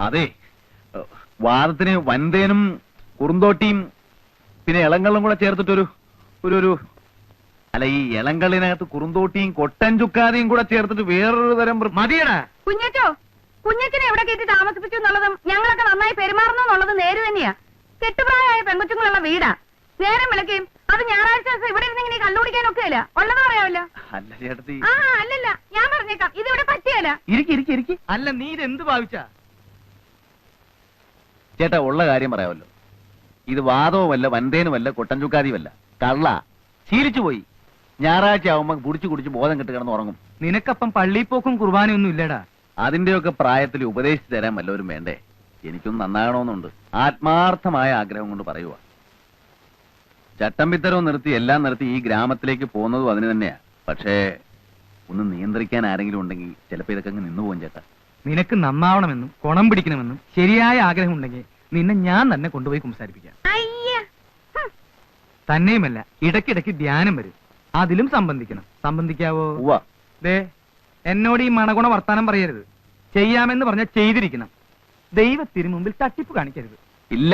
അതെ, വാദത്തിന് വൻതേനും കുറുന്തോട്ടിയും പിന്നെ ഇളങ്കള്ളും കൂടെ ചേർത്തിട്ടൊരു ഒരു അല്ല, ഈ ഇളങ്കള്ളിനകത്ത് കുറുന്തോട്ടിയും കൊട്ടൻ ചുക്കാതിയും കൂടെ ചേർത്തിട്ട് വേറൊരു തരം മതിയടാ. കുഞ്ഞച്ചനെ എവിടെ കയറ്റി താമസിപ്പിച്ചു എന്നുള്ളതും ഞങ്ങളൊക്കെ നന്നായി പെരുമാറുന്നു എന്നുള്ളതും നേര് തന്നെയാ. കെട്ടുപ്രായമായ പെൺകൊച്ചുങ്ങളുള്ള വീടാ. നേരം വിളക്കുകയും അത് ഞായറാഴ്ച ദിവസം ഇവിടെ ഇരുന്നിങ്ങനെ കണ്ടുപിടിക്കാനൊക്കെ അല്ല ഉള്ളത് പറയാമല്ലോ. അല്ല ചേട്ടത്തി, അല്ലല്ല, ഞാൻ പറഞ്ഞേക്കാം, ഇതിവിടെ പറ്റിയല്ല. ഇരിക്കി. അല്ല, നീ ഇതെന്ത് ഭാവിച്ചാ? ചേട്ടാ, ഉള്ള കാര്യം പറയാമല്ലോ. ഇത് വാദവുമല്ല, വൻതേനുമല്ല, കൊട്ടൻ ചുക്കാതിയുമല്ല, കള്ള ശീലിച്ചു പോയി. ഞായറാഴ്ച ആവുമ്പോ കുടിച്ചു ബോധം കെട്ട് കിടന്ന് ഉറങ്ങും. നിനക്കപ്പം പള്ളിപ്പോക്കും കുർബാനയൊന്നും ഇല്ലടാ. അതിന്റെയൊക്കെ പ്രായത്തിൽ ഉപദേശിച്ചു തരാൻ വല്ലവരും വേണ്ടേ? എനിക്കൊന്നും നന്നാകണമെന്നുണ്ട്. ആത്മാർത്ഥമായ ആഗ്രഹം കൊണ്ട് പറയുക. ചട്ടമ്പിത്തരവും നിർത്തി എല്ലാം നിർത്തി ഈ ഗ്രാമത്തിലേക്ക് പോകുന്നതും അതിന് തന്നെയാ. പക്ഷേ ഒന്ന് നിയന്ത്രിക്കാൻ ആരെങ്കിലും ഉണ്ടെങ്കിൽ ചിലപ്പോ ഇതൊക്കെ അങ്ങ് നിന്നു പോകും ചേട്ടാ. നിനക്ക് നന്നാവണമെന്നും കുണം പിടിക്കണമെന്നും ശരിയായ ആഗ്രഹം ഉണ്ടെങ്കിൽ നിന്നെ ഞാൻ തന്നെ കൊണ്ടുപോയി സംസാരിപ്പിക്കാം. തന്നെയുമല്ല, ഇടയ്ക്കിടയ്ക്ക് ധ്യാനം വരും, അതിലും സംബന്ധിക്കണം. സംബന്ധിക്കാവോ? ദേ, എന്നോട് ഈ മണഗുണ വർത്താനം പറയരുത്. ചെയ്യാമെന്ന് പറഞ്ഞാൽ ചെയ്തിരിക്കണം. ദൈവത്തിന് മുമ്പിൽ തട്ടിപ്പ് കാണിക്കരുത്. ഇല്ല,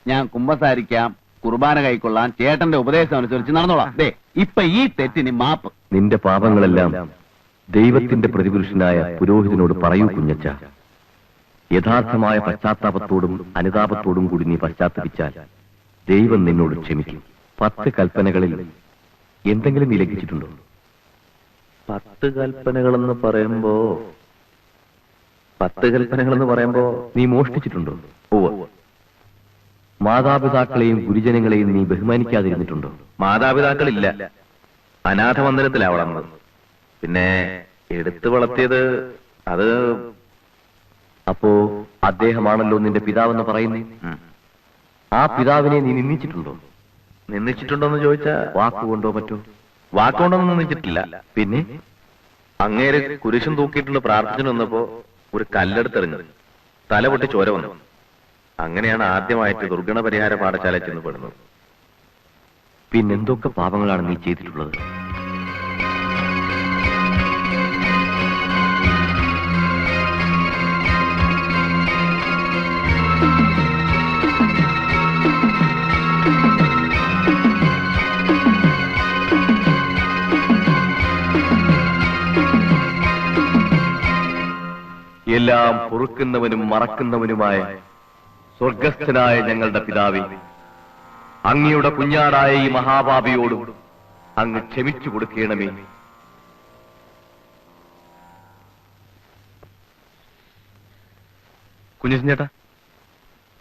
ഞാൻ കുമ്പസാരിക്കാം, കുർബാന കൈക്കൊള്ളാം, ചേട്ടന്റെ ഉപദേശം അനുസരിച്ച് നടന്നോളാം. ദേ, ഇപ്പൊ ഈ തെറ്റിന് മാപ്പ്. നിന്റെ പാപങ്ങളെല്ലാം ദൈവത്തിന്റെ പ്രതിപുരുഷനായ പുരോഹിതനോട് പറയൂ കുഞ്ഞച്ച. യഥാർത്ഥമായ പശ്ചാത്താപത്തോടും അനുതാപത്തോടും കൂടി നീ പശ്ചാത്തപിച്ചാൽ ദൈവം നിന്നോട് ക്ഷമിക്കും. 10 കൽപ്പനകളിൽ എന്തെങ്കിലും നീ ലംഘിച്ചിട്ടുണ്ടോ? 10 കൽപ്പനകളെന്ന് പറയുമ്പോ നീ മോഷ്ടിച്ചിട്ടുണ്ടോ? മാതാപിതാക്കളെയും ഗുരുജനങ്ങളെയും നീ ബഹുമാനിക്കാതിരുന്നിട്ടുണ്ടോ? മാതാപിതാക്കളില്ല, അനാഥ മന്ദിരത്തിലാ വളർന്നത്. പിന്നെ എടുത്തു വളർത്തിയത് അത്. അപ്പോ അദ്ദേഹമാണല്ലോ നിന്റെ പിതാവെന്ന് പറയുന്നേ. ആ പിതാവിനെ നീ നിന്ദിച്ചിട്ടുണ്ടോന്ന് ചോദിച്ചാ വാക്കുകൊണ്ടോ മറ്റോ? വാക്കുകൊണ്ടൊന്നും നിന്ദിച്ചിട്ടില്ല. പിന്നെ അങ്ങേര് കുരിശും തൂക്കിയിട്ടുണ്ട് പ്രാർത്ഥിച്ചു വന്നപ്പോ ഒരു കല്ലെടുത്തെറിഞ്ഞത്, തല പൊട്ടി ചോര വന്നു. അങ്ങനെയാണ് ആദ്യമായിട്ട് ദുർഗണ പരിഹാര പാഠശാല ചെന്ന് പെടുന്നത്. പിന്നെന്തൊക്കെ പാപങ്ങളാണ് നീ ചെയ്തിട്ടുള്ളത്? എല്ലാം പൊറുക്കുന്നവനും മറക്കുന്നവനുമായ സ്വർഗസ്ഥനായ ഞങ്ങളുടെ പിതാവേ, അങ്ങയുടെ കുഞ്ഞാടായ ഈ മഹാപാപിയോടും അങ്ങ് ക്ഷമിച്ചു കൊടുക്കണമേ. കുഞ്ഞേട്ടാ,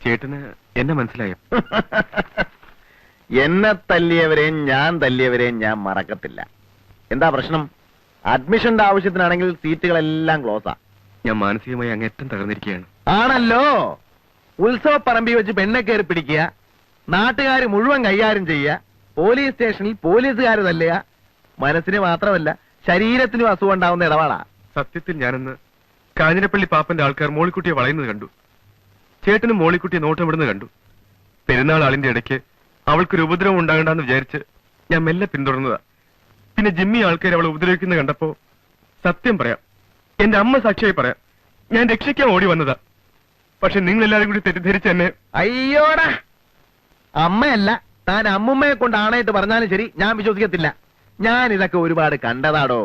ചേട്ടന് എന്നെ മനസ്സിലായോ? എന്നെ തല്ലിയവരെയും ഞാൻ മറക്കത്തില്ല. എന്താ പ്രശ്നം? അഡ്മിഷന്റെ ആവശ്യത്തിനാണെങ്കിൽ സീറ്റുകളെല്ലാം ക്ലോസാ. ഞാൻ മാനസികമായി അങ്ങേറ്റം തകർന്നിരിക്കുകയാണ്. ആണല്ലോ. ഉത്സവ പറമ്പി വെച്ച് പെണ്ണെ കയറി പിടിക്കുക, നാട്ടുകാർ മുഴുവൻ കൈകാര്യം ചെയ്യുക, പോലീസ് സ്റ്റേഷനിൽ പോലീസുകാർ തല്ലുക. മനസ്സിന് മാത്രമല്ല ശരീരത്തിനും അസുഖം ഉണ്ടാവുന്ന ഇടപാടാ. സത്യത്തിൽ ഞാനെന്ന് കാഞ്ഞിരപ്പള്ളി പാപ്പന്റെ ആൾക്കാർ മോളിക്കുട്ടിയെ വളയുന്നത് കണ്ടു. ചേട്ടനും മോളിക്കുട്ടിയെ നോട്ടമിടുന്നത് കണ്ടു. പെരുന്നാൾ ആളിന്റെ ഇടയ്ക്ക് അവൾക്കൊരു ഉപദ്രവം ഉണ്ടാകണ്ടെന്ന് വിചാരിച്ച് ഞാൻ മെല്ലെ പിന്തുടർന്നതാ. പിന്നെ ജിമ്മി ആൾക്കാർ അവളെ ഉപദ്രവിക്കുന്നത് കണ്ടപ്പോ സത്യം പറയാം, എന്റെ അമ്മ സാക്ഷിയായി പറയാം, ഞാൻ രക്ഷിക്കാൻ ഓടി വന്നതാ. പക്ഷെ നിങ്ങൾ എല്ലാവരും കൂടി തെറ്റിദ്ധരിച്ച് എന്നെ. അയ്യോടാ, അമ്മയല്ല, താൻ അമ്മുമ്മയെ കൊണ്ട് ആണായിട്ട് പറഞ്ഞാലും ശരി, ഞാൻ വിശ്വസിക്കത്തില്ല. ഞാൻ ഇതൊക്കെ ഒരുപാട് കണ്ടതാടോ.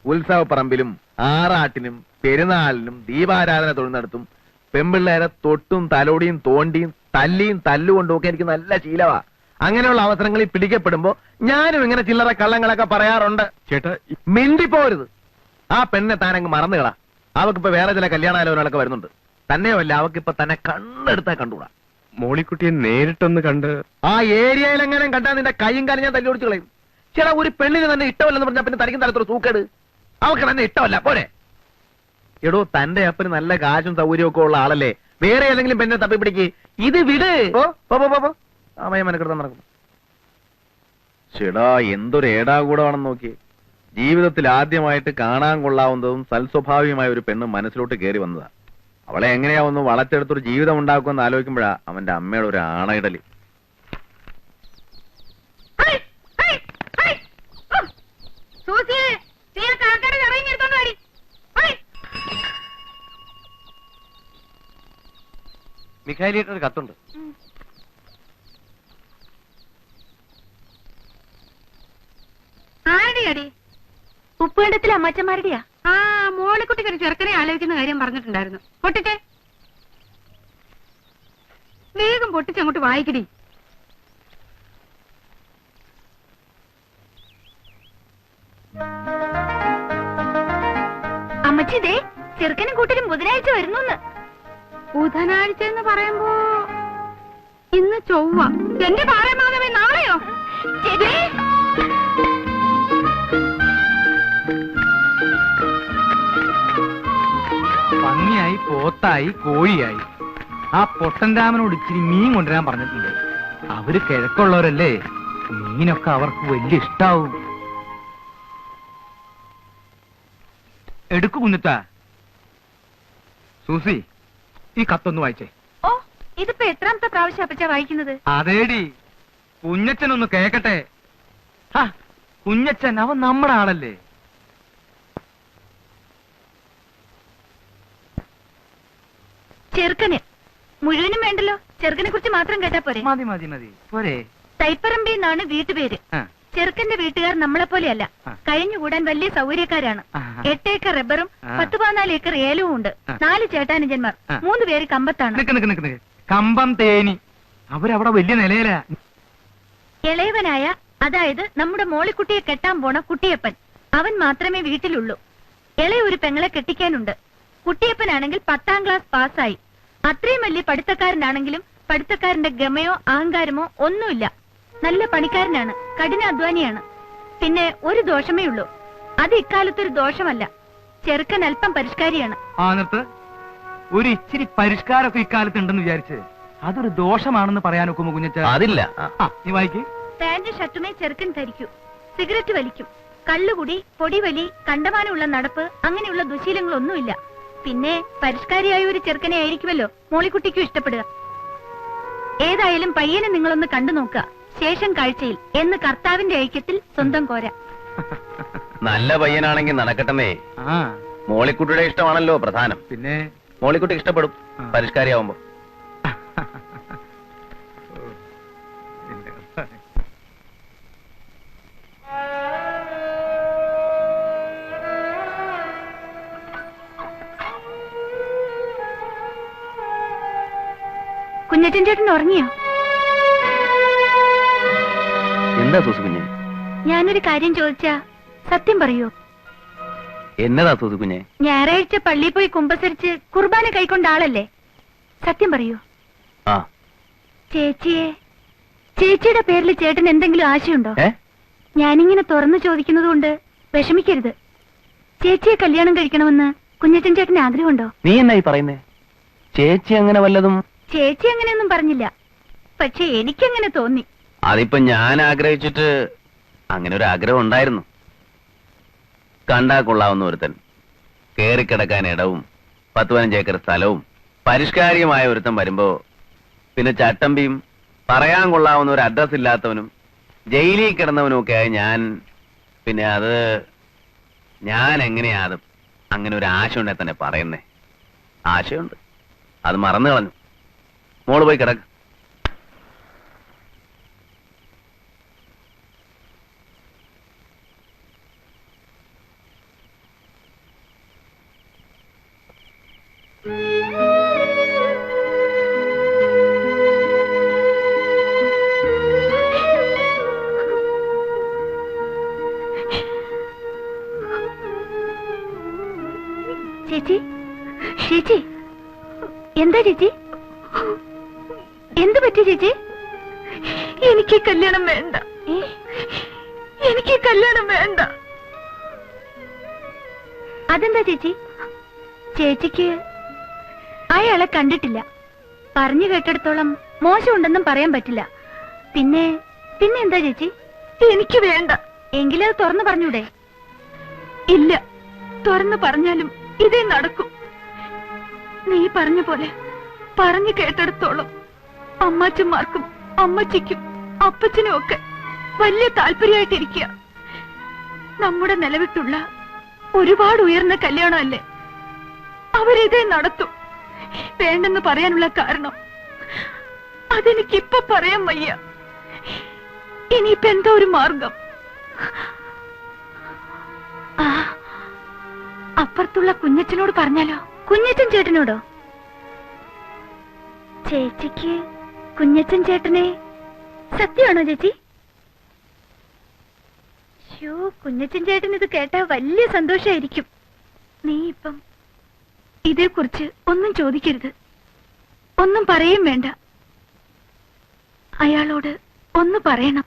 ഉത്സവപ്പറമ്പിലും ആറാട്ടിനും പെരുന്നാളിനും ദീപാരാധന തൊഴുന്നിടത്തും പെമ്പിള്ളേരെ തൊട്ടും തലോടിയും തോണ്ടിയും തല്ലിയും തല്ലുകൊണ്ടുമൊക്കെ എനിക്ക് നല്ല ശീലമാ. അങ്ങനെയുള്ള അവസരങ്ങളിൽ പിടിക്കപ്പെടുമ്പോ ഞാനും ഇങ്ങനെ ചില്ലറ കള്ളങ്ങളൊക്കെ പറയാറുണ്ട്. ചേട്ടാ, മിണ്ടിപ്പോരുത്. ആ പെണ്ണെ താനങ്ങ് മറന്നുകളാ. അവക്കിപ്പോ വേറെ ചില കല്യാണാലോചനകളൊക്കെ വരുന്നുണ്ട്. തന്നെയുമല്ല, അവക്കിപ്പോ തന്നെ കണ്ണെടുത്താ കണ്ടുകൂടാ. മോളിക്കുട്ടിയെ നേരിട്ടൊന്ന് കണ്ട് ആ ഏരിയയിലെങ്ങനെ കണ്ടാ നിന്റെ കൈയും കാലും ഞാൻ തല്ലി ഓടിച്ചു കളയും. ചേട്ടാ, ഒരു പെണ്ണിന് തന്നെ ഇഷ്ടമല്ലെന്ന് പറഞ്ഞാൽ പിന്നെ തനിക്കും തലത്തൊരു സൂക്കേട്. അവക്ക് തന്നെ ഇഷ്ടമല്ല പോരെ? എടോ, തന്റെ അപ്പന് നല്ല കാശും സൗകര്യവും ഒക്കെ ഉള്ള ആളല്ലേ. വേറെ ഏതെങ്കിലും പെണ്ണെ തപ്പി പിടിക്ക്. ഇത് വിട്. അമയമനക്കെടുത്താൻ നടക്കുന്നു. ചേടാ, എന്തൊരു ഏടാകൂടമാണെന്ന് നോക്കി. ജീവിതത്തിൽ ആദ്യമായിട്ട് കാണാൻ കൊള്ളാവുന്നതും സൽസ്വഭാവിയുമായ ഒരു പെണ്ണ് മനസ്സിലോട്ട് കയറി വന്നതാ. അവളെ എങ്ങനെയാ ഒന്ന് വളച്ചെടുത്തൊരു ജീവിതം ഉണ്ടാക്കുമെന്ന് ആലോചിക്കുമ്പോഴാ അവന്റെ അമ്മയുടെ ഒരു ആണയിടല്. സൂസി, മിഖായിലിട്ട് ഒരു കത്തുണ്ട്. ആരുടെയാടി? ഉപ്പുകണ്ടത്തിലെ അമ്മച്ചന്മാരുടെയാ. ആ, മോളിക്കുട്ടിക്ക് ഒരു ചെറുക്കനെ ആലോചിക്കുന്ന കാര്യം പറഞ്ഞിട്ടുണ്ടായിരുന്നു. പൊട്ടിച്ചേ, വേഗം പൊട്ടിച്ചങ്ങോട്ട് വായിക്കടി. അമ്മച്ചി, ദേ ചെറുക്കനും കൂട്ടരും ബുധനാഴ്ച വരുന്നു. ബുധനാഴ്ച എന്ന് പറയുമ്പോ ഇന്ന് ചൊവ്വ. എന്റെ പാറമാധവേ, നാളെയോ? പന്നിയായി, പോത്തായി, കോഴിയായി. ആ പൊട്ടൻ രാമനോട് ഇച്ചിരി മീൻ കൊണ്ടുവരാൻ പറഞ്ഞിട്ടുണ്ട്. അവര് കിഴക്കുള്ളവരല്ലേ, മീനൊക്കെ അവർക്ക് വലിയ ഇഷ്ടാവും. എടുക്കു കുഞ്ഞിത്ത. സൂസി, ഈ കത്തൊന്ന് വായിച്ചേ. ഓ, ഇതിപ്പോ എത്രാമത്തെ പ്രാവശ്യം അപ്പച്ചാ വായിക്കുന്നത്? അതേടി, കുഞ്ഞച്ചനൊന്ന് കേക്കട്ടെ. ഹാ, കുഞ്ഞച്ചൻ അവൻ നമ്മുടെ ആളല്ലേ. ചെറുക്കന് മുഴുവനും വേണ്ടല്ലോ, ചെറുക്കനെ കുറിച്ച് മാത്രം കേട്ടാ പോരെ? മതി മതി മതി, പോരെ. തൈപ്പറമ്പി എന്നാണ് വീട്ടുപേര്. ആ. ചെറുക്കന്റെ വീട്ടുകാർ നമ്മളെ പോലെയല്ല, ആ. കഴിഞ്ഞുകൂടാൻ വലിയ സൗകര്യക്കാരാണ്. ആ. 8 ഏക്കർ റബ്ബറും ആ. 10-14 ഏക്കർ ഏലവും ഉണ്ട്. ആ. 4 ചേട്ടാനുജന്മാർ, ആ. 3 പേര് കമ്പത്താണ്. നിക്ക്. കമ്പം തേനി അവരവിടെ വലിയ നിലയിലാ. ഇളയവനായ, അതായത് നമ്മുടെ മോളിക്കുട്ടിയെ കെട്ടാൻ പോണ കുട്ടിയപ്പൻ, അവൻ മാത്രമേ വീട്ടിലുള്ളൂ. ഇളയ ഒരു പെങ്ങളെ കെട്ടിക്കാനുണ്ട്. കുട്ടിയപ്പനാണെങ്കിൽ 10ാം ക്ലാസ് പാസ്സായി. അത്രയും വലിയ പഠിത്തക്കാരനാണെങ്കിലും പഠിത്തക്കാരന്റെ ഗമയോ അഹങ്കാരമോ ഒന്നുമില്ല. നല്ല പണിക്കാരനാണ്, കഠിനാധ്വാനിയാണ്. പിന്നെ ഒരു ദോഷമേ ഉള്ളൂ. അത് ഇക്കാലത്തൊരു ദോഷമല്ല. ചെറുക്കൻ അല്പം പരിഷ്കാരിയാണ്. ആ, നിർത്ത്. ഒരു ഇച്ചിരി പരിഷ്കാരമൊക്കെ ഇക്കാലത്ത് ഉണ്ടെന്ന് വിചാരിച്ച് അതൊരു ദോഷമാണെന്ന് പറയാൻ ഒക്കുമോ കുഞ്ഞച്ച? അതില്ല. ആ, നീ വായിക്ക്. പാന്റ് ഷർട്ടുമേ ചെറുക്കൻ ധരിക്കൂ. സിഗരറ്റ് വലിക്കും. കള്ളുകുടി, പൊടിവലി, കണ്ടമാനമുള്ള നടപ്പ്, അങ്ങനെയുള്ള ദുശീലങ്ങളൊന്നുമില്ല. പിന്നെ പരിഷ്കാരിയായ ഒരു ചെറുക്കനെ ആയിരിക്കുമല്ലോ മോളിക്കുട്ടിക്കും ഇഷ്ടപ്പെടുക. ഏതായാലും പയ്യനെ നിങ്ങളൊന്ന് കണ്ടു നോക്കുക. ശേഷം കാഴ്ചയിൽ എന്ന് കർത്താവിന്റെ ഐക്യത്തിൽ സ്വന്തം കോര. നല്ല പയ്യനാണെങ്കിൽ നടക്കട്ടെന്നേ. ആ, മോളിക്കുട്ടിയുടെ ഇഷ്ടമാണല്ലോ പ്രധാനം. പിന്നെ മോളിക്കുട്ടി ഇഷ്ടപ്പെടും ആ. പരിഷ്കാരിയാവുമ്പോ. കുഞ്ഞച്ചൻ ചേട്ടൻ ഉറങ്ങിയോ? എന്താ സൂസു കുഞ്ഞെ? ഞാനൊരു കാര്യം ചോദിച്ചാ സത്യം പറയൂ? എന്നതാ സൂസു കുഞ്ഞെ? ഞായറാഴ്ച പള്ളിയിൽ പോയി കുമ്പസരിച്ച് കുർബാന കൈക്കൊണ്ട ആളല്ലേ? സത്യം പറയൂ. ആ. ചേച്ചിയുടെ പേരിൽ ചേട്ടൻ എന്തെങ്കിലും ആശയുണ്ടോ? ഞാനിങ്ങനെ തുറന്നു ചോദിക്കുന്നത് കൊണ്ട് വിഷമിക്കരുത്. ചേച്ചിയെ കല്യാണം കഴിക്കണമെന്ന് കുഞ്ഞച്ചൻ ചേട്ടന് ആഗ്രഹമുണ്ടോ? നീ എന്നായി പറയുന്നേ? ചേച്ചി അങ്ങനെ വല്ലതും? ചേച്ചി അങ്ങനെയൊന്നും പറഞ്ഞില്ല, പക്ഷെ എനിക്കങ്ങനെ തോന്നി. അതിപ്പോ ഞാൻ ആഗ്രഹിച്ചിട്ട് അങ്ങനെ ഒരു ആഗ്രഹം ഉണ്ടായിരുന്നു. കണ്ടാ കൊള്ളാവുന്ന ഒരുത്തൻ, കേറിക്കിടക്കാൻ ഇടവും 10-15 ഏക്കർ സ്ഥലവും പരിഷ്കാരിയുമായ ഒരുത്തൻ വരുമ്പോ പിന്നെ ചട്ടമ്പിയും പറയാൻ കൊള്ളാവുന്ന ഒരു അഡ്രസ് ഇല്ലാത്തവനും ജയിലിൽ കിടന്നവനും ഒക്കെ ആയി പിന്നെ ഞാൻ എങ്ങനെയാ അത് അങ്ങനെ ഒരു ആശ ഉണ്ടെ തന്നെ പറയുന്നേ? ആശയുണ്ട്, അത് മറന്നു കളഞ്ഞു. മോള് പോയി കിടക്ക്. ചേച്ചി, എന്താ ചേച്ചി? എന്ത് പറ്റി ചേച്ചി? എനിക്ക് കല്യാണം വേണ്ട. എനിക്ക് കല്യാണം വേണ്ട. അതെന്താ ചേച്ചി? ചേച്ചിക്ക് അയാളെ കണ്ടിട്ടില്ല. പറഞ്ഞു കേട്ടിടത്തോളം മോശമുണ്ടെന്നും പറയാൻ പറ്റില്ല. പിന്നെ എന്താ ചേച്ചി? എനിക്ക് വേണ്ട. എങ്കിലത് തുറന്നു പറഞ്ഞൂടെ? ഇല്ല, തുറന്നു പറഞ്ഞാലും ഇതേ നടക്കും. നീ പറഞ്ഞ പോലെ പറഞ്ഞു കേട്ടിടത്തോളം അമ്മാച്ചന്മാർക്കും അമ്മച്ചിക്കും അപ്പച്ചനും ഒക്കെ വലിയ താല്പര്യമായിട്ടിരിക്കുക. നമ്മുടെ നിലവിട്ടുള്ള ഒരുപാട് ഉയർന്ന കല്യാണമല്ലേ, അവരിതേ നടത്തും. വേണ്ടെന്ന് പറയാനുള്ള കാരണം അതെനിക്കിപ്പൊ പറയാൻ വയ്യ. ഇനിയിപ്പോ എന്തോ ഒരു മാർഗം. അപ്പുറത്തുള്ള കുഞ്ഞച്ചനോട് പറഞ്ഞാലോ? കുഞ്ഞച്ചൻ ചേട്ടനോടോ? ചേച്ചിക്ക് കുഞ്ഞച്ചൻ ചേട്ടനെ സത്യമാണോ ചേച്ചി? കുഞ്ഞച്ചൻ ചേട്ടൻ ഇത് കേട്ടാ വലിയ സന്തോഷായിരിക്കും. നീ ഇപ്പം ഇതേക്കുറിച്ച് ഒന്നും ചോദിക്കരുത്, ഒന്നും പറയും വേണ്ട. അയാളോട് ഒന്ന് പറയണം.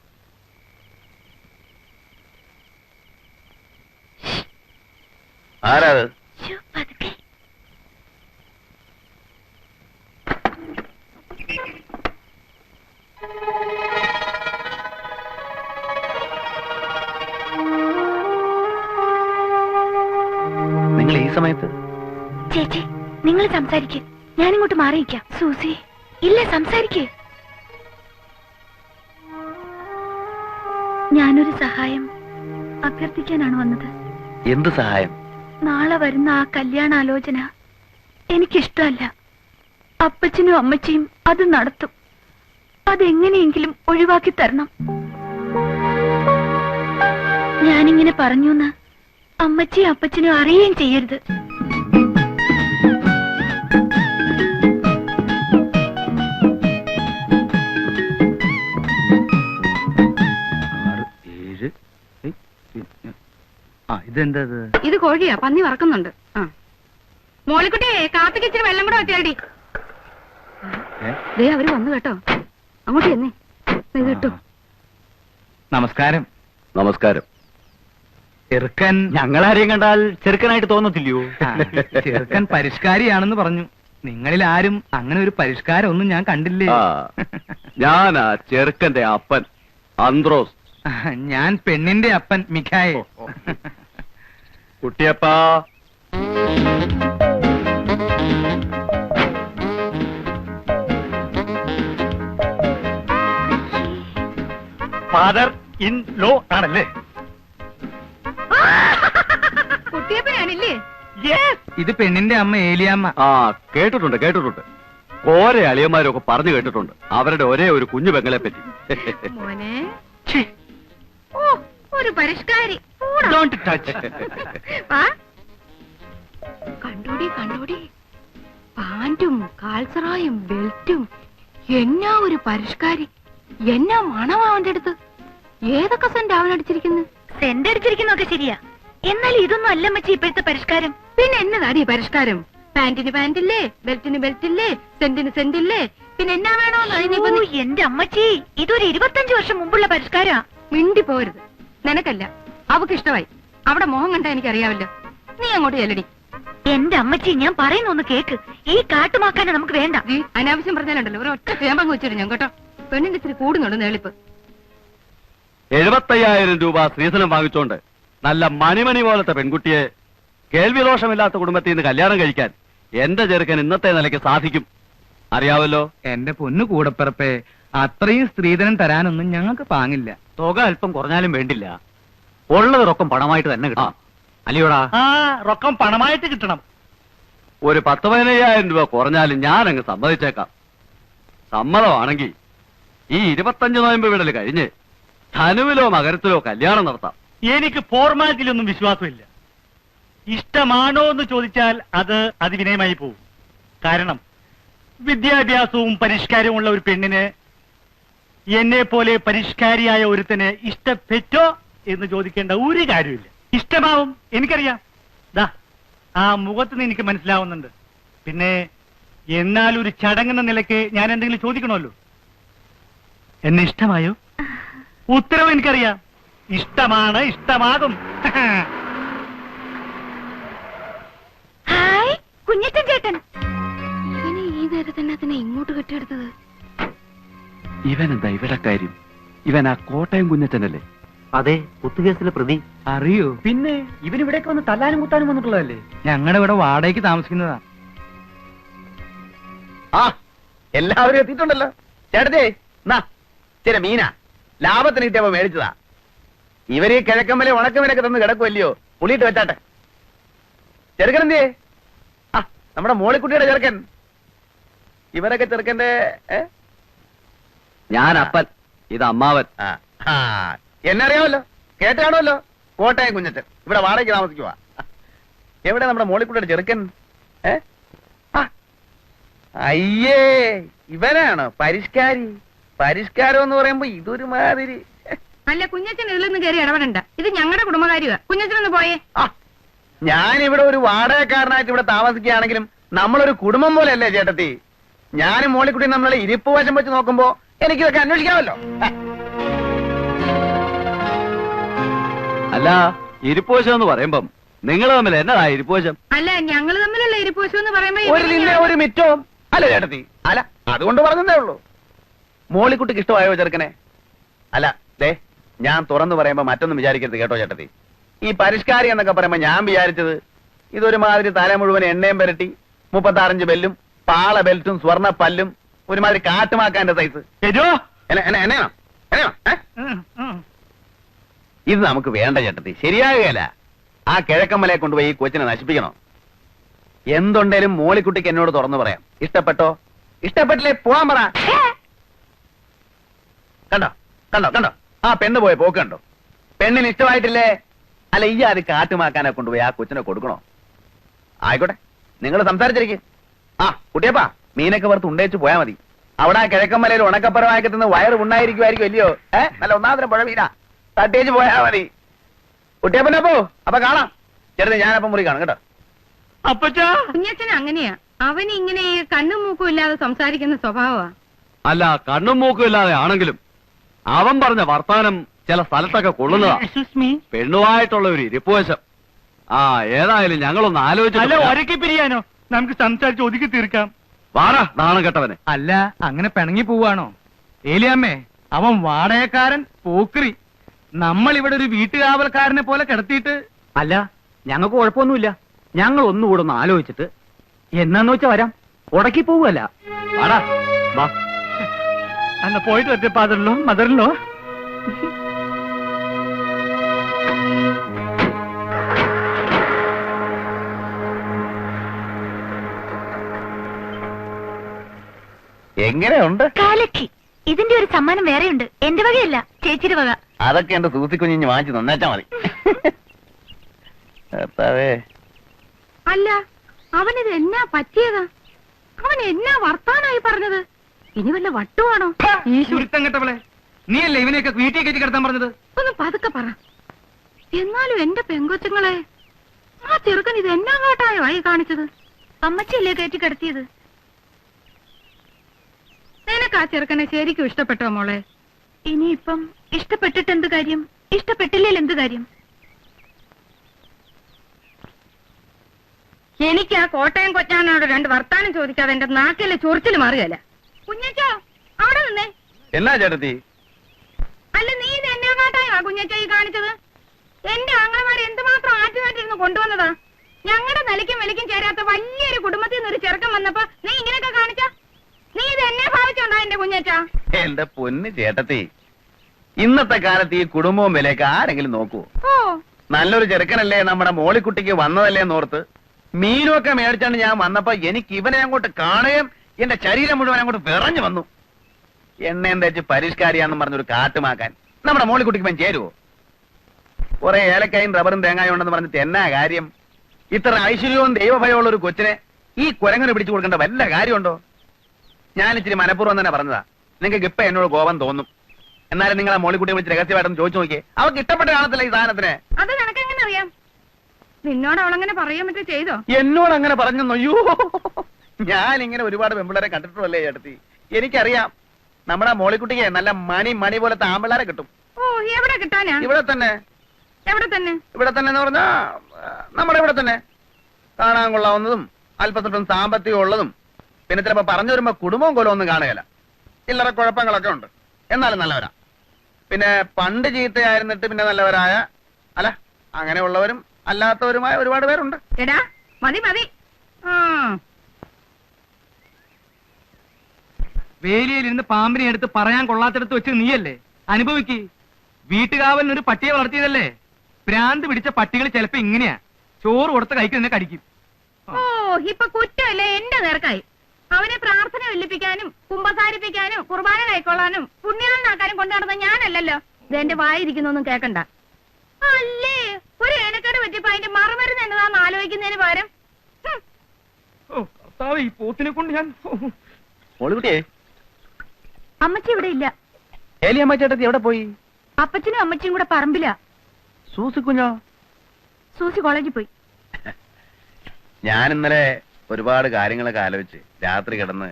ആരാത്? പതുക്കെ. നിങ്ങൾ ഈ സമയത്ത്? ചേച്ചി, നിങ്ങൾ സംസാരിക്ക്, ഞാനിങ്ങോട്ട് മാറിയിക്കാം. സൂസി, ഇല്ല, സംസാരിക്ക്. ഞാനൊരു സഹായം അഭ്യർത്ഥിക്കാനാണ് വന്നത്. എന്ത് സഹായം? നാളെ വരുന്ന ആ കല്യാണാലോചന എനിക്കിഷ്ടമല്ല. അപ്പച്ചനും അമ്മച്ചിയും അത് നടത്തും. അതെങ്ങനെയെങ്കിലും ഒഴിവാക്കി തരണം. ഞാനിങ്ങനെ പറഞ്ഞൂന്ന് അമ്മച്ചിയും അപ്പച്ചനും അറിയുകയും ചെയ്യരുത്. ഇതെന്തത്? ഇത് കോഴിയാ, പന്നി വറക്കുന്നുണ്ട്. മോളിക്കുട്ടിയെ കാപ്പിക്ക് ഇച്ചിരി വെള്ളം കൂടെ വെച്ചാടി. ദേ അവര് വന്നു കേട്ടോ. അങ്ങോട്ട് ചെന്നേ, ഇത് കിട്ടു. നമസ്കാരം. നമസ്കാരം. ചെറുക്കൻ ഞങ്ങളാരെയും കണ്ടാൽ ചെറുക്കനായിട്ട് തോന്നത്തില്ലയോ? ചെറുക്കൻ പരിഷ്കാരിയാണെന്ന് പറഞ്ഞു. നിങ്ങളിൽ ആരും അങ്ങനെ ഒരു പരിഷ്കാരം ഒന്നും ഞാൻ കണ്ടില്ലേ. ഞാനാ ചെറുക്കന്റെ അപ്പൻ അന്ത്രോസ്. ഞാൻ പെണ്ണിന്റെ അപ്പൻ മിഖായേ. കുട്ടിയപ്പാ, ഫാദർ ഇൻ ലോ ആണല്ലേ? കുട്ടിയപ്പനാണില്ലേ? ഇത് പെണ്ണിന്റെ അമ്മ ഏലിയാമ്മ. ആ കേട്ടിട്ടുണ്ട് കേട്ടിട്ടുണ്ട്. ഓരോ അളിയന്മാരൊക്കെ പറഞ്ഞു കേട്ടിട്ടുണ്ട് അവരുടെ ഒരേ ഒരു കുഞ്ഞു പെങ്ങളെ പറ്റി. മോനെ, ഓ ഒരു പരിഷ്കാരി. Don't touch. കണ്ടോടി കണ്ടോടി, പാന്റും കാൽസറായും ബെൽറ്റും. എന്നാ ഒരു പരിഷ്കാരി, എന്നാ മണം അവന്റെ അടുത്ത്. ഏതൊക്കെ സെന്റ് അവനടിച്ചിരിക്കുന്നു? സെന്റ് അടിച്ചിരിക്കുന്നൊക്കെ ശരിയാ, എന്നാൽ ഇതൊന്നും അല്ല മച്ചി ഇപ്പോഴത്തെ പരിഷ്കാരം. പിന്നെ എന്നതാടി പരിഷ്കാരം? പാന്റിന് പാന്റില്ലേ, ബെൽറ്റിന് ബെൽറ്റില്ലേ, സെന്റിന് സെന്റില്ലേ, പിന്നെ എന്നാ വേണോന്ന്? എന്റെ അമ്മച്ചി, ഇതൊരു 25 വർഷം മുമ്പുള്ള പരിഷ്കാരാ. മിണ്ടി പോരുത്. നിനക്കല്ല, അവക്ക് ഇഷ്ടമായി. അവിടെ മോഹം കണ്ടാ എനിക്കറിയാവല്ലോ. നീ അങ്ങോട്ട് ചെല്ലടി. എന്റെ അമ്മച്ചി, ഞാൻ പറയുന്നൊന്ന് കേക്ക്. ഈ കാട്ടുമാക്കാനെ നമുക്ക് വേണ്ട. അനാവശ്യം പറഞ്ഞാലുണ്ടല്ലോ ഒരു ഒറ്റ തേമ്പങ്ങ് വെച്ചിട്ട് ഞാൻ കേട്ടോ. പെണ്ണിന്റെ ഇച്ചിരി കൂടുന്നുണ്ട് നേളിപ്പ്. 75,000 രൂപ സ്ത്രീധനം വാങ്ങിച്ചോണ്ട് നല്ല മണിമണി പോലത്തെ പെൺകുട്ടിയെ കേൾവി ദോഷമില്ലാത്ത കുടുംബത്തിൽ നിന്ന് കല്യാണം കഴിക്കാൻ എന്റെ ചെറുക്കൻ ഇന്നത്തെ നിലയ്ക്ക് സാധിക്കും. അറിയാവല്ലോ. എന്റെ പൊന്നു കൂടപ്പിറപ്പേ, അത്രയും സ്ത്രീധനം തരാനൊന്നും ഞങ്ങൾക്ക് പാങ്ങില്ല. തുക അല്പം കുറഞ്ഞാലും വേണ്ടില്ല, ഉള്ളത് റൊക്കം പണമായിട്ട് തന്നെ കിട്ടണം. അല്ലയോടാ? ആ, റൊക്കം പണമായിട്ട് കിട്ടണം. ഒരു 10-15,000 രൂപ കുറഞ്ഞാലും ഞാൻ അങ്ങ് സമ്മതിച്ചേക്കാം. സമ്മതമാണെങ്കിൽ ഈ 25 നോയമ്പ് വിടൽ കഴിഞ്ഞ് ധനുവിലോ മകരത്തിലോ കല്യാണം നടത്താം. എനിക്ക് ഫോർമാലിറ്റിയിലൊന്നും വിശ്വാസമില്ല. ഇഷ്ടമാണോ എന്ന് ചോദിച്ചാൽ അത് അതിവിനയമായി പോകും. കാരണം വിദ്യാഭ്യാസവും പരിഷ്കാരവും ഉള്ള ഒരു പെണ്ണിന് എന്നെ പോലെ പരിഷ്കാരിയായ ഒരുത്തന് ഇഷ്ടപ്പെട്ടോ എന്ന് ചോദിക്കേണ്ട ഒരു കാര്യമില്ല. ഇഷ്ടമാവും, എനിക്കറിയാം. ദാ ആ മുഖത്തുനിന്ന് എനിക്ക് മനസ്സിലാവുന്നുണ്ട്. പിന്നെ എന്നാൽ ഒരു ചടങ്ങെന്ന നിലയ്ക്ക് ഞാൻ എന്തെങ്കിലും ചോദിക്കണമല്ലോ. എന്നെ ഇഷ്ടമായോ? ഉത്തരവ് എനിക്കറിയാം. ഇഷ്ടമാണ്, ഇഷ്ടമാകും. ഹായ് കുഞ്ഞച്ചൻ ചേട്ടൻ. ഇവനെ ഈ നേരത്തന്നെ അതിനെ ഇങ്ങോട്ട് കെട്ടിയെടുത്തത്. ഇവനെന്താ ഇവിടെ കാര്യം? ഇവൻ ആ കോട്ടയം കുഞ്ഞച്ചനല്ലേ? അതെ, കുത്തുകേസിലെ പ്രതി. അറിയോ? പിന്നെ ഇവനിവിടേക്ക് വന്ന് തല്ലാനും കുത്താനും വന്നിട്ടുള്ളതല്ലേ? ഞങ്ങളുടെ ഇവിടെ വാടകയ്ക്ക് താമസിക്കുന്നതാ. ആ എല്ലാവരും എത്തിയിട്ടുണ്ടല്ലോ. ചേട്ടത്തെ ചില മീന ലാഭത്തിന് കിട്ടിയപ്പോ മേടിച്ചതാ. ഇവര് ഈ കിഴക്കമ്പലെ ഉണക്കമീനൊക്കെ തന്ന് കിടക്കുമല്ലയോ, പുളിയിട്ട് വെച്ചാട്ടെ. ചെറുക്കനെന്തേ? ആ നമ്മുടെ മോളിക്കുട്ടിയുടെ ചെറുക്കൻ. ഇവരൊക്കെ ചെറുക്കന്റെ ഞാൻ അപ്പൻ, ഇത് അമ്മാവൻ. എന്നെ അറിയാമല്ലോ, കേട്ടാണല്ലോ. കോട്ടയം കുഞ്ഞച്ചൻ ഇവിടെ വാടകയ്ക്ക് താമസിക്കുവാ. എവിടെ നമ്മുടെ മോളിക്കുട്ടിയുടെ ചെറുക്കൻ? അയ്യേ, ഇവനാണോ പരിഷ്കാരി? പരിഷ്കാരം എന്ന് പറയുമ്പോ ഇതൊരു മാതിരി. അല്ല, കുഞ്ഞച്ചൻ ഇതിലൊന്നും കയറി ഇടപെടണ്ട. ഇത് ഞങ്ങളുടെ കുടുംബകാര്യമാ. കുഞ്ഞച്ചനൊന്ന് പോയേ. ഞാനിവിടെ ഒരു വാടകക്കാരനായിട്ട് ഇവിടെ താമസിക്കുകയാണെങ്കിലും നമ്മളൊരു കുടുംബം പോലെയല്ലേ ചേട്ടത്തി? ഞാനും മോളിക്കുട്ടിയും നമ്മളെ ഇരിപ്പ് വശം വെച്ച് നോക്കുമ്പോ എനിക്കിതൊക്കെ അന്വേഷിക്കാമല്ലോ. അല്ല, ഇരിപ്പോശം എന്ന് പറയുമ്പം നിങ്ങൾ തമ്മിൽ എന്നതാ ഇരിപ്പോശം? അല്ല, ഞങ്ങള് തമ്മിലുള്ള ഇരിപ്പോശം എന്ന് പറയുമ്പോ ഒരു നിന്നെ ഒരു മിറ്റവും അല്ല ചേട്ടത്തി. അല്ല, അതുകൊണ്ട് പറഞ്ഞതേ ഉള്ളൂ. മോളിക്കുട്ടിക്ക് ഇഷ്ടമായോ ചെറുക്കനെ? അല്ല, ദേ ഞാൻ തുറന്നു പറയുമ്പോ മറ്റൊന്നും വിചാരിക്കരുത് കേട്ടോ ചേട്ടത്തി. ഈ പരിഷ്കാരി എന്നൊക്കെ പറയുമ്പോ ഞാൻ വിചാരിച്ചത് ഇതൊരുമാതിരി തല മുഴുവൻ എണ്ണയും പുരട്ടി 35 ബെല്ലും പാള ബെൽറ്റും സ്വർണ്ണ പല്ലും ഒരുമാതിരി കാട്ടുമാക്കാന്റെ സൈസ്. എന്നെയാണോ? ഇത് നമുക്ക് വേണ്ട ചേട്ടത്തി, ശരിയാകുകയല്ല. ആ കിഴക്കമ്മലയെ കൊണ്ടുപോയി ഈ കൊച്ചിനെ നശിപ്പിക്കണോ? എന്തുണ്ടേലും മോളിക്കുട്ടിക്ക് എന്നോട് തുറന്നു പറയാം. ഇഷ്ടപ്പെട്ടോ? ഇഷ്ടപ്പെട്ടില്ലേ പോവാൻ പറ. കണ്ടോ കണ്ടോ കണ്ടോ ആ പെണ്ണ് പോയ പോക്ക് കണ്ടോ? പെണ്ണിന് ഇഷ്ടമായിട്ടില്ലേ? അല്ല, ഈ അത് കാട്ടുമാക്കാനെ കൊണ്ടുപോയി ആ കൊച്ചിനെ കൊടുക്കണോ? ആയിക്കോട്ടെ, നിങ്ങൾ സംസാരിച്ചിരിക്കും. കുട്ടിയപ്പാ, മീനൊക്കെ വറുത്ത് ഉണ്ടേച്ച് പോയാ മതി. അവിടെ ആ കിഴക്കമ്മലയിൽ ഉണക്കപ്പുറമാക്കി തിന്ന് വയറ് ഉണ്ടായിരിക്കുമായിരിക്കും അല്ലയോ? നല്ല ഒന്നാമതരം പുഴ വീടാ, തട്ടേച്ച് പോയാ മതി. കുട്ടിയപ്പനപ്പോ അപ്പൊ കാണാം. ചെറുത് ഞാനപ്പം മുറി കാണും കേട്ടോ. കുഞ്ഞച്ചൻ അങ്ങനെയാ. അവന് ഇങ്ങനെ കണ്ണും മൂക്കും ഇല്ലാതെ സംസാരിക്കുന്ന സ്വഭാവമാ. അല്ല, കണ്ണും മൂക്കും ഇല്ലാതെ ആണെങ്കിലും അവൻ പറഞ്ഞ വർത്താനം ചില സ്ഥലത്തൊക്കെ കൊള്ളുന്നതാ. പെണ്ണുമായിട്ടുള്ള ഒരു ഇരിപ്പുവശം. ഏതായാലും ഞങ്ങളൊന്ന് ആലോചിച്ചു പിരിയാനോ? നമുക്ക് സംസാരിച്ച് ഒതുക്കി തീർക്കാം. വാടാ നാണം കെട്ടവനെ. അല്ല, അങ്ങനെ പിണങ്ങി പോവാണോ? ഏലിയമ്മേ, അവൻ വാടകക്കാരൻ, പോക്രി. നമ്മൾ ഇവിടെ ഒരു വീട്ടുകാവൽക്കാരനെ പോലെ കിടത്തിയിട്ട്. അല്ല, ഞങ്ങൾക്ക് കുഴപ്പമൊന്നുമില്ല. ഞങ്ങൾ ഒന്നുകൂടെ ഒന്ന് ആലോചിച്ചിട്ട് എന്നാന്ന് വെച്ചാ വരാം. ഉടക്കി പോവല്ല. വാടാ വാ. അന്ന് പോയിട്ട് വരട്ടെ ഫാദറിലോ മദറിലോ. എങ്ങനെയുണ്ട്? കാലക്കി. ഇതിന്റെ ഒരു സമ്മാനം വേറെയുണ്ട്. എന്റെ വകയല്ല, ചേച്ചിയുടെ വക. അതൊക്കെ എന്റെ സൂസിക്കുഞ്ഞിഞ്ഞ് വാങ്ങിച്ച് നന്നാച്ചാ മതി. അല്ല, അവനിത് എന്നാ പറ്റിയതാ? അവൻ എന്നാ വർത്താനായി പറഞ്ഞത്? ഇനി വല്ല വട്ടുവാണോ? ഈ ചുരുത്തം കെട്ടവളെ, നീയല്ലേ ഇവനെയൊക്കെ വീട്ടിൽ കയറ്റി കിടത്താൻ പറഞ്ഞത്? ഒന്ന് പതുക്കെ പറ. എന്നാലും എന്റെ പെങ്കൊച്ചുങ്ങളെ, ആ ചെറുക്കൻ ഇത് എന്നാ കാട്ടായോ ആയി കാണിച്ചത്? അമ്മച്ചല്ലേ കയറ്റി കിടത്തിയത്? നിനക്ക് ആ ചെറുക്കനെ ശരിക്കും ഇഷ്ടപ്പെട്ടോ മോളെ? ഇനിയിപ്പം ഇഷ്ടപ്പെട്ടിട്ട് എന്ത് കാര്യം? ഇഷ്ടപ്പെട്ടില്ലേൽ എന്ത് കാര്യം? എനിക്ക് ആ കോട്ടയം കൊച്ചാനോട് 2 വർത്താനം ചോദിക്കാതെ എന്റെ നാക്കിലെ ചൊറിച്ചിൽ മാറുകയല്ല. കുഞ്ഞച്ചോ, അവിടെ നിന്നേ. എന്നാ ചേട്ടത്തി? അല്ല, നീ ഇത് എന്നാ കാട്ടായോ കുഞ്ഞച്ചോ ഈ കാണിച്ചത്? എന്റെ ആങ്ങളമാരെ എന്തുമാത്രം ആറ്റുമായിട്ടിരുന്ന് കൊണ്ടുവന്നതാ. ഞങ്ങളുടെ നിലയ്ക്കും വിലയ്ക്കും ചേരാത്ത വലിയൊരു കുടുംബത്തിൽ നിന്ന് ഒരു ചെറുക്കം വന്നപ്പോ നീ ഇങ്ങനെയൊക്കെ കാണിച്ച? നീ ഇത് എന്നെ ഭാവിച്ചോണ്ടാ എന്റെ കുഞ്ഞച്ചാ? എന്റെ പൊന്ന് ചേട്ടത്തി, ഇന്നത്തെ കാലത്ത് ഈ കുടുംബവും വിലയൊക്കെ ആരെങ്കിലും നോക്കുവോ? നല്ലൊരു ചെറുക്കനല്ലേ നമ്മുടെ മോളിക്കുട്ടിക്ക് വന്നതല്ലേ എന്നോർത്ത് മീനുമൊക്കെ മേടിച്ചാണ്ട് ഞാൻ വന്നപ്പോ എനിക്ക് ഇവനെ അങ്ങോട്ട് കാണുകയും എന്റെ ശരീരം മുഴുവൻ അങ്ങോട്ട് വിറഞ്ഞു വന്നു. എണ്ണയും തേച്ച് പരിഷ്കാരിയാണെന്ന് പറഞ്ഞൊരു കാട്ടുമാക്കാൻ നമ്മുടെ മോളിക്കുട്ടിക്ക് ഇവൻ ചേരുവോ? കുറെ ഏലക്കായും റബ്ബറും തേങ്ങായും ഉണ്ടെന്ന് പറഞ്ഞിട്ട് എന്നാ കാര്യം? ഇത്ര ഐശ്വര്യവും ദൈവഭയമുള്ള ഒരു കൊച്ചിനെ ഈ കുരങ്ങനെ പിടിച്ചു കൊടുക്കേണ്ട വല്ല കാര്യമുണ്ടോ? ഞാൻ ഇച്ചിരി മനഃപൂർവ്വം തന്നെ പറഞ്ഞതാ. നിങ്ങൾക്ക് ഇപ്പൊ എന്നോട് കോപം തോന്നും. എന്നാലും നിങ്ങളെ മോളിക്കുട്ടിയെ വിളിച്ച് രഹസ്യമായിട്ടൊന്ന് ചോദിച്ചു നോക്കിയേ. അവർക്ക് ഇഷ്ടപ്പെട്ട കാണത്തില്ല ഈ സാധനത്തിന്. അത് നിനക്കെങ്ങനെ അറിയാം? നിന്നോട് അവളങ്ങനെ പറയാൻ പറ്റോ? ചെയ്തോ? എന്നോട് അങ്ങനെ പറഞ്ഞു? അയ്യോ, ഞാൻ ഇങ്ങനെ ഒരുപാട് പെമ്പിള്ളേരെ കണ്ടിട്ടുള്ളല്ലേ ചേട്ടത്തി. എനിക്കറിയാം നമ്മുടെ മോളിക്കുട്ടിക്ക് നല്ല മണി പോലത്തെ ആമ്പിള്ളേരെ കിട്ടും. ഓ, എവിടെ കിട്ടാനാ? ഇവിടെ തന്നെ. എവിടെ തന്നെ? ഇവിടെ തന്നെ എന്ന് പറഞ്ഞാ നമ്മുടെ ഇവിടെ തന്നെ. കാണാൻ കൊള്ളാവുന്നതും അല്പത്തൊട്ടും സാമ്പത്തികം ഉള്ളതും പിന്നെ ചിലപ്പോ പറഞ്ഞു വരുമ്പോ കുടുംബവും കൊലവും ഒന്നും കാണുകയില്ല. ചില്ലറ കുഴപ്പങ്ങളൊക്കെ ഉണ്ട്, എന്നാലും നല്ലവരാ. പിന്നെ പണ്ട് ചീത്തയായിരുന്നിട്ട് പിന്നെ നല്ലവരായ, അല്ല അങ്ങനെയുള്ളവരും അല്ലാത്തവരുമായ ഒരുപാട് പേരുണ്ട്. എടാ, മതി മതി. വേലിയിലിരുന്ന് പാമ്പിനെ എടുത്ത് പറയാൻ കൊള്ളാത്തടത്ത് വെച്ച് നീയല്ലേ അനുഭവിക്ക്. വീട്ടുകാവലിനൊരു പട്ടിയെ വളർത്തിയതല്ലേ? ഭ്രാന്ത് പിടിച്ച പട്ടികൾ ചിലപ്പോ ഇങ്ങനെയാ. ചോറ് കൊടുത്ത കൈക്ക് നിന്നെ കടിക്കും. ഓ, ഇപ്പൊ കുറ്റമല്ലേ എന്റെ നേർക്കായി. അവനെ പ്രാർത്ഥന വെല്ലിപ്പിക്കാനും കുമ്പസാരിപ്പിക്കാനും കുർബാന കൈക്കൊള്ളാനും പുണ്യാളനാക്കാനും കൊണ്ടു നടന്ന ഞാനല്ലല്ലോ. ഇതെന്റെ വായിരിക്കുന്നൊന്നും കേക്കണ്ട. അല്ലേ ഒരു ഏനക്കേട് പറ്റിയപ്പോ അതിന്റെ മറുമരുന്ന് എന്നതാന്ന് ആലോചിക്കുന്നതിന് പകരം ഈ പോത്തിനെ കൊണ്ട് ഞാൻ മോളിക്കുട്ടിയെ, അമ്മച്ചി ഇവിടെ ഇല്ല. ഏലിയമ്മ ചേട്ടത്തി എവിടെ പോയി? അപ്പച്ചനും അമ്മച്ചിയും കൂടെ പറമ്പില്ല. സൂസി കുഞ്ഞോ? സൂസി കോളേജിൽ പോയി. ഞാൻ ഇന്നലെ ഒരുപാട് കാര്യങ്ങളൊക്കെ ആലോചിച്ച് രാത്രി കിടന്ന്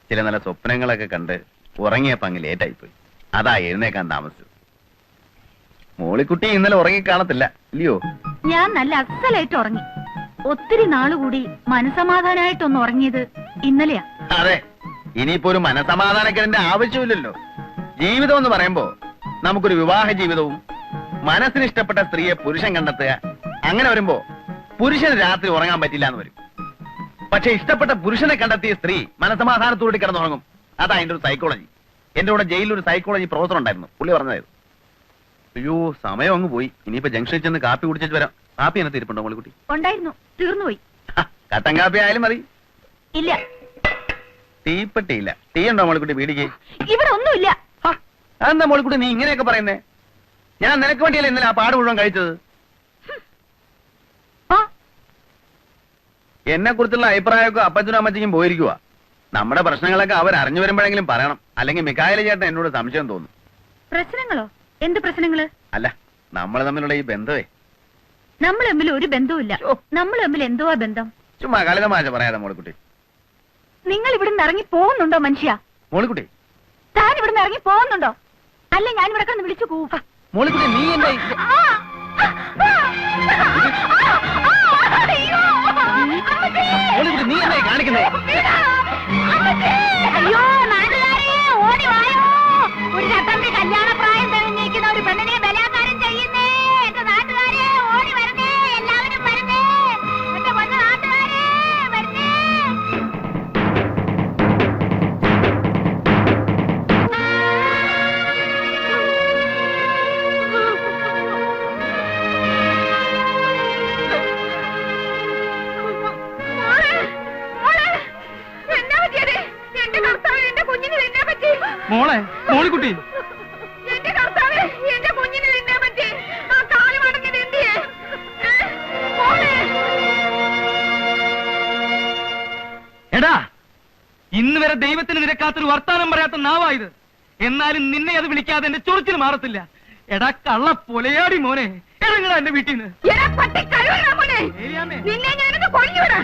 ചില നല്ല സ്വപ്നങ്ങളൊക്കെ കണ്ട് ഉറങ്ങിയപ്പോ അങ്ങ് ലേറ്റായി പോയി. അതാ എഴുന്നേക്കാൻ താമസിച്ചത്. മോളിക്കുട്ടി ഇന്നലെ ഉറങ്ങി കാണത്തില്ല ഇല്ലയോ? ഞാൻ നല്ല അസലായിട്ട് ഉറങ്ങി. ഒത്തിരി നാളുകൂടി മനസമാധാനായിട്ടൊന്ന് ഉറങ്ങിയത് ഇന്നലെയാ. അതെ, ഇനിയിപ്പോ ഒരു മനസമാധാനക്കേടിന്റെ ആവശ്യമില്ലല്ലോ. ജീവിതം എന്ന് പറയുമ്പോ നമുക്കൊരു വിവാഹ ജീവിതവും മനസ്സിന് ഇഷ്ടപ്പെട്ട സ്ത്രീയെ പുരുഷൻ കണ്ടെത്തുക, അങ്ങനെ വരുമ്പോ പുരുഷന് രാത്രി ഉറങ്ങാൻ പറ്റില്ല എന്ന് വരും. പക്ഷെ ഇഷ്ടപ്പെട്ട പുരുഷനെ കണ്ടെത്തിയ സ്ത്രീ മനസമാധാനത്തോടെ കിടന്നുറങ്ങും. അതാ അതിന്റെ ഒരു സൈക്കോളജി. എന്റെ കൂടെ ജയിലിൽ ഒരു സൈക്കോളജി പ്രൊഫസർ ഉണ്ടായിരുന്നു, പുള്ളി പറഞ്ഞതായിരുന്നു. അയ്യോ സമയം അങ്ങ് പോയി. ഇനിയിപ്പോ ജംഗ്ഷനിൽ ചെന്ന് കാപ്പി കുടിച്ചിട്ട് വരാം. കാപ്പി എന്നെ തീരുപ്പുണ്ടോ മോളിക്കുട്ടി? ഉണ്ടായിരുന്നു, തീർന്നുപോയി. കട്ടൻ കാപ്പി ആയാലും മതി. ഇല്ല, തീപ്പെട്ടിയില്ല. തീ ഉണ്ടോ മോളിക്കുട്ടി വീടിക്ക്? ഇവിടെ ഒന്നുമില്ല. അതെന്താ മോളിക്കുട്ടി നീ ഇങ്ങനെയൊക്കെ പറയുന്നേ? ഞാൻ നിനക്ക് വേണ്ടിയല്ലേ ഇന്നലെ ആ പാട് മുഴുവൻ കഴിച്ചത്. എന്നെ കുറിച്ചുള്ള അഭിപ്രായമൊക്കെ അപ്പച്ചനും അമ്മച്ചിക്കും പോയിരിക്കുക. നമ്മുടെ പ്രശ്നങ്ങളൊക്കെ അവർ അറിഞ്ഞു വരുമ്പോഴെങ്കിലും പറയണം. അല്ലെങ്കിൽ മിക്കായല ചേട്ടൻ എന്നോട് സംശയം തോന്നും. പ്രശ്നങ്ങളോ? എന്ത് പ്രശ്നങ്ങള്? അല്ല, നമ്മൾ തമ്മിലുള്ള ഈ ബന്ധമേ. നമ്മൾ തമ്മിൽ ഒരു ബന്ധവുമില്ല. നമ്മൾ തമ്മിൽ എന്തുവാ ബന്ധം? ചുമ്മാ കളിതമാശ പറയാതെ മോളിക്കുട്ടി. നിങ്ങൾ ഇവിടുന്ന് ഇറങ്ങി പോകുന്നുണ്ടോ മനുഷ്യ? മോളിക്കുട്ടി, താൻ ഇവിടുന്ന് ഇറങ്ങി പോകുന്നുണ്ടോ? അല്ല ഞാൻ ഇവിടെ കിടന്ന് വിളിച്ചു പോവാ. മോളിക്കുട്ടി നീ എന്റെ മോളിക്കുട്ടി നീ എന്നെ കാണിക്കുന്നേ? അയ്യോ നാട്ടുകാരെ ഓടി വായോ. ഒരു ചട്ടമ്പി കല്യാണ പ്രായം തെളിഞ്ഞിരിക്കുന്ന ഒരു പെണ്ണിനെ ബലാത്കാരം ചെയ്യുന്നേ. എന്റെ നാട്ടുകാരെ ഓടി വരുന്നേ, എല്ലാവരും വരുന്നേ. എന്റെ പൊന്ന നാട്ടുകാരെ വരുന്നേ. മോളെ മോളിക്കുട്ടി, എന്റെ കർത്താവേ, എന്റെ കുഞ്ഞിന് തിന്നാ പറ്റി. ആ കാല് മടങ്ങിയത് എന്തിയെ? മോളെ. എടാ ഇന്ന് വരെ ദൈവത്തിന് നിരക്കാത്തൊരു വർത്താനം പറയാത്ത നാവായത്. എന്നാലും നിന്നെ അത് വിളിക്കാതെ എന്റെ ചൊറിച്ചിന് മാറത്തില്ല. എടാ കള്ള പൊലയാടി മോനെ, ഇറങ്ങടാ എന്റെ വീട്ടിൽ നിന്ന്. എടാ പട്ടി കഴുകടാ മോനെ. നിന്നെ ഞാനൊന്ന് കൊല്ലുവിടാ.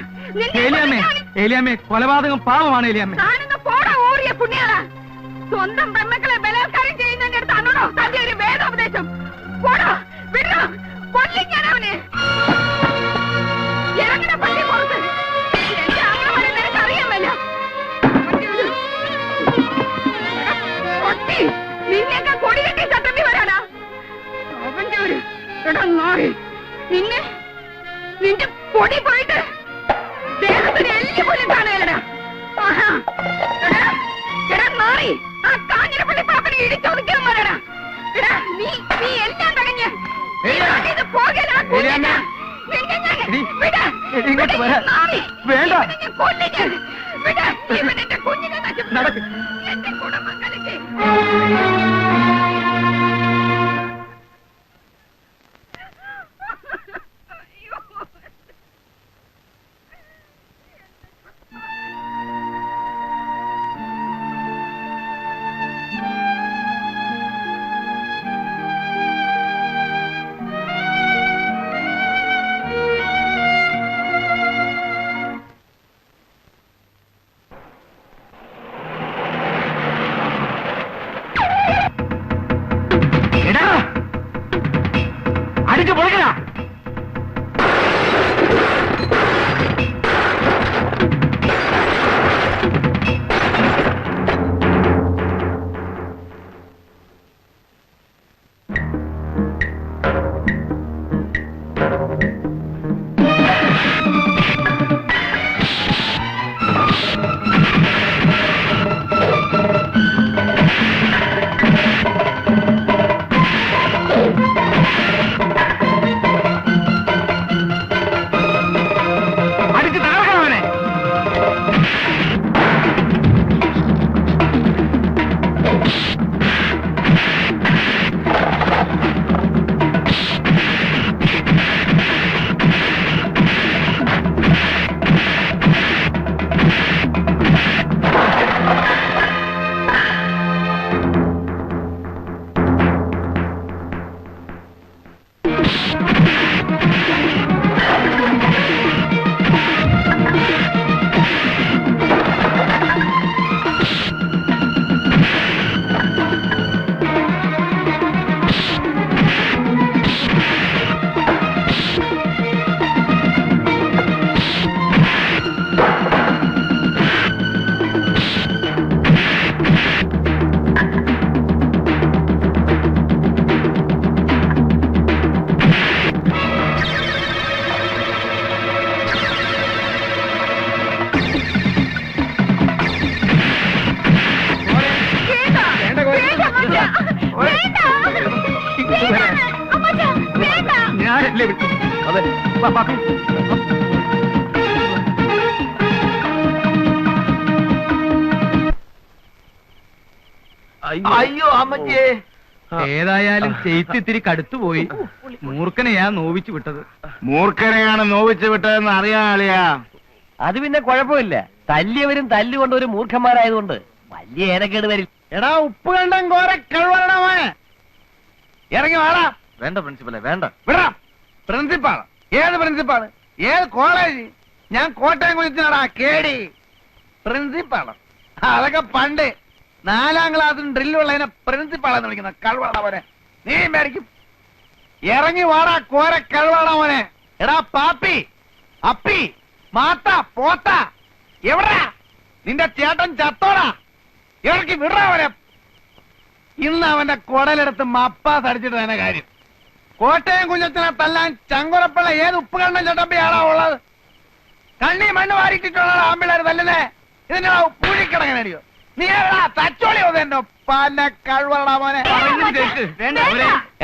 ഏലിയാമ്മേ കൊലപാതകം പാവമാണ് ഏലിയാമ്മേ. താനൊന്ന് പോടാ ഓറിയ പുണ്യാളാ. സ്വന്തം പെമ്മക്കളെ ബലാത്കാരം ചെയ്യുന്നതിന്റെ അടുത്ത് അന്നോടോ തന്റെ ഒരു വേദോപദേശം? പോടാ, വിടോ, കൊല്ലും ഞാൻ അവനെ. ഇറങ്ങണ പട്ടി പുറത്ത്. എന്റെ ആങ്ങളെ നിനക്ക് അറിയാമല്ല. പൊട്ടി നിന്നെയൊക്കെ കൊടി കെട്ടി ചട്ടമ്പി വരാനാ അവന്റെ ഒരു ഇടങ്ങാറി. നിന്റെ പൊടി പോയിട്ട് ദേഹത്തിന് എല്ലി പോലും കാണുകയല്ലടാ. എടാ മാറി ആ കാഞ്ഞിരപ്പള്ളി പാപ്പനെ ഇടിച്ചൊതുക്കാൻ പറയടാ. എടാ നീ എല്ലാം തടഞ്ഞ് പോകലാ. ഇവനെന്റെ കുഞ്ഞിനെ നശിപ്പിച്ചു. എന്റെ കുടുംബം കലക്കി. അയ്യോ അമ്മച്ചേ. ഏതായാലും ചെയ്ത്തിത്തിരി കടുത്തുപോയി. മൂർഖനെയാ നോവിച്ചു വിട്ടത്. മൂർഖനെയാണ് നോവിച്ചു വിട്ടതെന്ന് അറിയാളിയാ. അത് പിന്നെ കുഴപ്പമില്ല. തല്ലിയവരും തല്ലുകൊണ്ട് ഒരു മൂർഖന്മാരായതുകൊണ്ട് വലിയ ഏനക്കേട് വരില്ല. എടാ ഉപ്പ് കണ്ടം കോരെ കഴിവണമേ. ഇറങ്ങി വാടാ. വേണ്ട പ്രിൻസിപ്പലെ വേണ്ട. വിടാ. പ്രിൻസിപ്പാൾ ഏത് പ്രിൻസിപ്പാള്? ഏത് കോളേജ്? ഞാൻ കോട്ടയം കുളിച്ചാടാ കേടി. പ്രിൻസിപ്പാള് അതൊക്കെ പണ്ട് 4ാം ക്ലാസ്സിൽ ഡ്രില്ലുള്ളതിനെ പ്രിൻസിപ്പാളെന്ന് വിളിക്കുന്ന കഴിവണ മോനെ. നീ മേടിക്കും. ഇറങ്ങി വാടാ കോരെ കഴിവണ മോനെ. എടാ പാപ്പി അപ്പി മാത്ത പോത്ത എവിടാ? നിന്റെ ചേട്ടൻ ചത്തോടാ. ഇറക്കി വിടാ അവനെ. ഇന്ന് അവന്റെ കുടലെടുത്ത് മപ്പാസ് അടിച്ചിട്ട് തന്നെ കാര്യം. കോട്ടയം കുഞ്ഞത്തിനെ തല്ലാൻ ചങ്കുറപ്പുള്ള ഏത് ഉപ്പുകണ്ണൻ ചട്ടമ്പിയാണോ ഉള്ളത്? കണ്ണി മണ്ണ് വാരിട്ടിട്ടുള്ള ആമ്പിള്ളേർ തല്ലുന്നേ. ഇതിന്റെ പൂഴിക്കിടങ്ങനടിയോ? നീ തച്ചോളി എന്റെ പല കഴിവടാ മോനെ.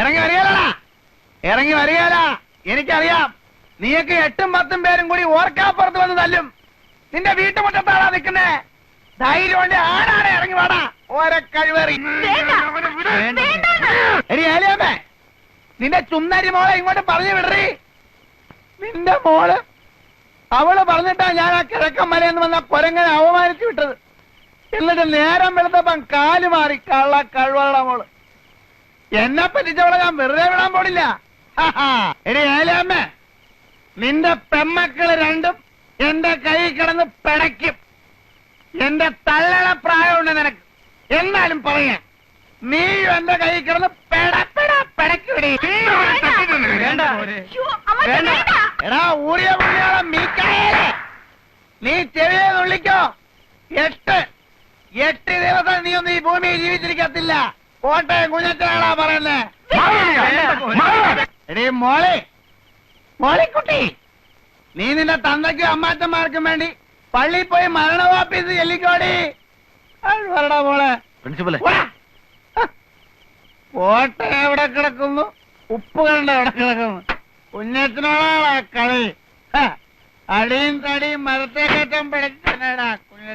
ഇറങ്ങി വരികയല്ലടാ. ഇറങ്ങി വരികയല്ല. എനിക്കറിയാം നീയൊക്കെ 8ഉം 10ഉം പേരും കൂടി ഓർക്കാപ്പുറത്ത് വന്ന് തല്ലും. നിന്റെ വീട്ടുമുറ്റത്താടാ നിൽക്കുന്നേ. ധൈര്യം ആടാണ്. ഇറങ്ങി വാടാ ഓരോ കഴിവേറി. എടി ഏലിയമ്മേ, നിന്റെ ചുന്നരി മോളെ ഇങ്ങോട്ട് പറഞ്ഞു വിടറി. നിന്റെ മോള് അവള് പറഞ്ഞിട്ടാ ഞാൻ ആ കിഴക്കൻ മലയെന്ന് വന്ന കൊരങ്ങനെ അവമാനിച്ചു വിട്ടത്. എന്നിട്ട് നേരം വെളുത്തപ്പം കാല് മാറി. കള്ള കഴിവളുടെ മോള്. എന്നെ പറ്റിച്ചവളെ ഞാൻ വെറുതെ വിടാൻ പോടില്ല. എടി ഏലിയമ്മേ, നിന്റെ പെമ്മക്കള് രണ്ടും എന്റെ കൈ കിടന്ന് പിടയ്ക്കും. എന്റെ തള്ളള പ്രായമുണ്ട് നിനക്ക്. എന്നാലും പറയാ, നീയും എന്റെ കൈ കിടന്ന് പിടയ്ക്കൂടി. എടാ ഊറിയ പുള്ളിയോളം മീക്കായേ, നീ ചെവിയെ നുള്ളിക്കോ. 8 ദിവസം നീ ഒന്നും ഈ ഭൂമിയിൽ ജീവിച്ചിരിക്കത്തില്ല. കോട്ടയം കുഞ്ഞച്ചാളാ പറയുന്നേ. എടീ മോളെ, മോളിക്കുട്ടി, നീ നിന്റെ തന്തയ്ക്കും അമ്മാച്ചന്മാർക്കും വേണ്ടി പള്ളിയിൽ പോയി മരണവാപ്പീസ് ചെല്ലിക്കോടി. വരടാ മോളെ. പ്രിൻസിപ്പലെ കോട്ട എവിടെ കിടക്കുന്നു? ഉപ്പ് കണ്ട എവിടെ കിടക്കുന്നു? കുഞ്ഞച്ചനോടാ കളി. അടിയും തടിയും മരത്തെ കയറ്റം പിടിച്ചടാ കുഞ്ഞ.